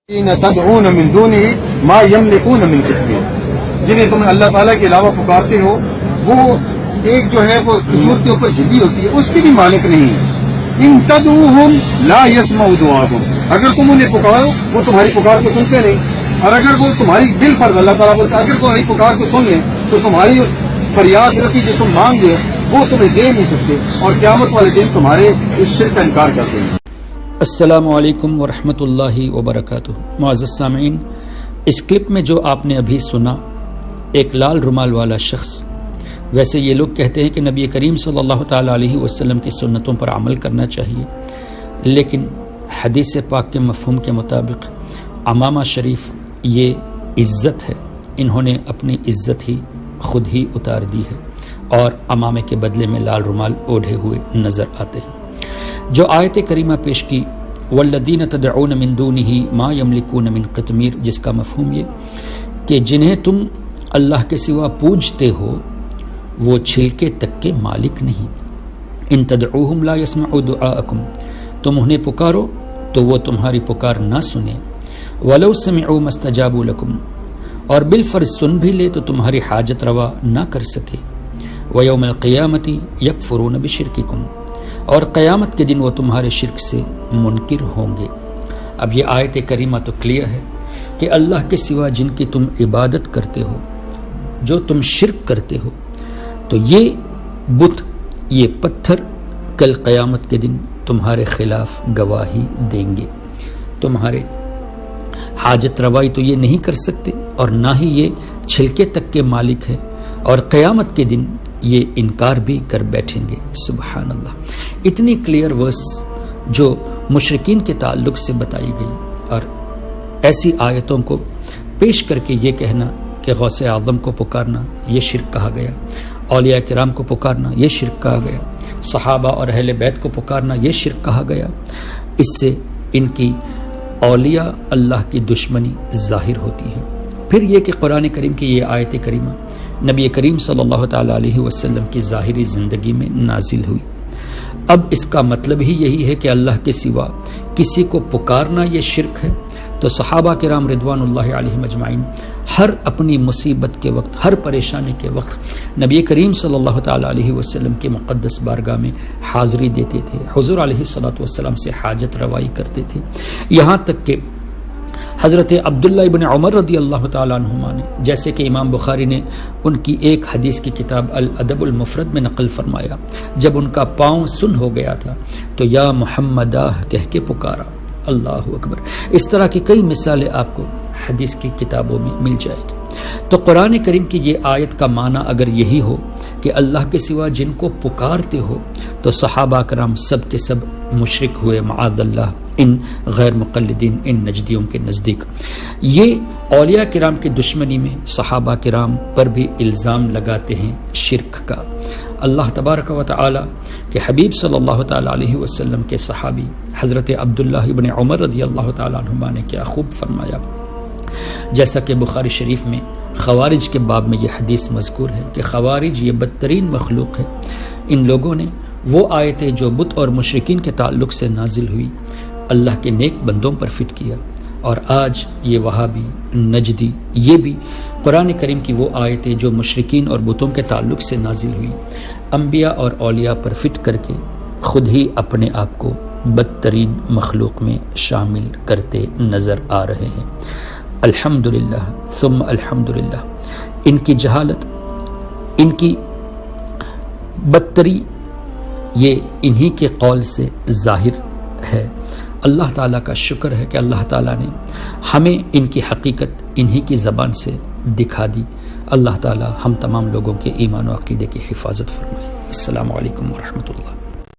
تدعون من دونه ما يملكون من قطمیر، جنہیں تم اللہ تعالیٰ کے علاوہ پکارتے ہو وہ ایک جو ہے وہ کھجور کے اوپر جھلی ہوتی ہے، اس کی بھی مالک نہیں ہے۔ ان تدعوهم لا يسمعوا دعاءكم، اگر تم انہیں پکارو وہ تمہاری پکار کو سنتے نہیں، اور اگر وہ تمہاری بالفرض اللہ تعالیٰ بولتا اگر تمہاری پکار کو سن لیں تو تمہاری فریاد رسی جو تم مانگے وہ تمہیں دے نہیں سکتے، اور قیامت والے دن تمہارے اس شرک کا انکار کرتے ہیں۔ السلام علیکم ورحمۃ اللہ وبرکاتہ۔ معزز سامعین، اس کلپ میں جو آپ نے ابھی سنا، ایک لال رومال والا شخص، ویسے یہ لوگ کہتے ہیں کہ نبی کریم صلی اللہ تعالیٰ علیہ وسلم کی سنتوں پر عمل کرنا چاہیے، لیکن حدیث پاک کے مفہوم کے مطابق عمامہ شریف یہ عزت ہے، انہوں نے اپنی عزت ہی خود ہی اتار دی ہے اور عمامے کے بدلے میں لال رومال اوڑھے ہوئے نظر آتے ہیں۔ جو آیت کریمہ پیش کی والذین تدعون من دونہ ما یملکون من قطمیر، جس کا مفہوم یہ کہ جنہیں تم اللہ کے سوا پوجتے ہو وہ چھلکے تک کے مالک نہیں۔ ان تدعوہم لا یسمعوا دعاءکم، تم انہیں پکارو تو وہ تمہاری پکار نہ سنے، ولو سمعوا ما استجابوا لکم، اور بالفرض سن بھی لے تو تمہاری حاجت روا نہ کر سکے، ویوم القیامت یکفرون بشرککم، اور قیامت کے دن وہ تمہارے شرک سے منکر ہوں گے۔ اب یہ آیت کریمہ تو کلیئر ہے کہ اللہ کے سوا جن کی تم عبادت کرتے ہو، جو تم شرک کرتے ہو، تو یہ بت، یہ پتھر کل قیامت کے دن تمہارے خلاف گواہی دیں گے، تمہارے حاجت روائی تو یہ نہیں کر سکتے اور نہ ہی یہ چھلکے تک کے مالک ہے، اور قیامت کے دن یہ انکار بھی کر بیٹھیں گے۔ سبحان اللہ، اتنی کلیئر ورس جو مشرکین کے تعلق سے بتائی گئی، اور ایسی آیتوں کو پیش کر کے یہ کہنا کہ غوث اعظم کو پکارنا یہ شرک کہا گیا، اولیاء کرام کو پکارنا یہ شرک کہا گیا، صحابہ اور اہل بیت کو پکارنا یہ شرک کہا گیا، اس سے ان کی اولیاء اللہ کی دشمنی ظاہر ہوتی ہے۔ پھر یہ کہ قرآن کریم کی یہ آیت کریمہ نبی کریم صلی اللہ تعالیٰ علیہ وسلم کی ظاہری زندگی میں نازل ہوئی، اب اس کا مطلب ہی یہی ہے کہ اللہ کے سوا کسی کو پکارنا یہ شرک ہے، تو صحابہ کرام رضوان اللہ علیہم اجمعین ہر اپنی مصیبت کے وقت، ہر پریشانی کے وقت نبی کریم صلی اللہ تعالیٰ علیہ وسلم کے مقدس بارگاہ میں حاضری دیتے تھے، حضور علیہ الصلوۃ والسلام سے حاجت روائی کرتے تھے، یہاں تک کہ حضرت عبداللہ ابن عمر رضی اللہ تعالیٰ عنہما نے، جیسے کہ امام بخاری نے ان کی ایک حدیث کی کتاب الادب المفرد میں نقل فرمایا، جب ان کا پاؤں سن ہو گیا تھا تو یا محمدہ کہہ کے پکارا، اللہ اکبر۔ اس طرح کی کئی مثالیں آپ کو حدیث کی کتابوں میں مل جائے گی۔ تو قرآن کریم کی یہ آیت کا معنی اگر یہی ہو کہ اللہ کے سوا جن کو پکارتے ہو، تو صحابہ کرام سب کے سب مشرک ہوئے، معاذ اللہ، ان غیر مقلدین، ان نجدیوں کے نزدیک۔ یہ اولیاء کرام کی دشمنی میں صحابہ کرام پر بھی الزام لگاتے ہیں شرک کا۔ اللہ تبارک و تعالی کہ حبیب صلی اللہ تعالی علیہ وسلم کے صحابی حضرت عبداللہ ابن عمر رضی اللہ تعالی عنہما نے کیا خوب فرمایا، جیسا کہ بخاری شریف میں خوارج کے باب میں یہ حدیث مذکور ہے کہ خوارج یہ بدترین مخلوق ہے، ان لوگوں نے وہ آیتیں جو بت اور مشرکین کے تعلق سے نازل ہوئی اللہ کے نیک بندوں پر فٹ کیا، اور آج یہ وہابی، نجدی، یہ بھی قرآن کریم کی وہ آیتیں جو مشرکین اور بتوں کے تعلق سے نازل ہوئی انبیاء اور اولیاء پر فٹ کر کے خود ہی اپنے آپ کو بدترین مخلوق میں شامل کرتے نظر آ رہے ہیں۔ الحمدللہ ثم الحمدللہ، ان کی جہالت، ان کی بدتری یہ انہی کے قول سے ظاہر ہے۔ اللہ تعالیٰ کا شکر ہے کہ اللہ تعالیٰ نے ہمیں ان کی حقیقت انہی کی زبان سے دکھا دی۔ اللہ تعالیٰ ہم تمام لوگوں کے ایمان و عقیدے کی حفاظت فرمائے۔ السلام علیکم ورحمۃ اللہ۔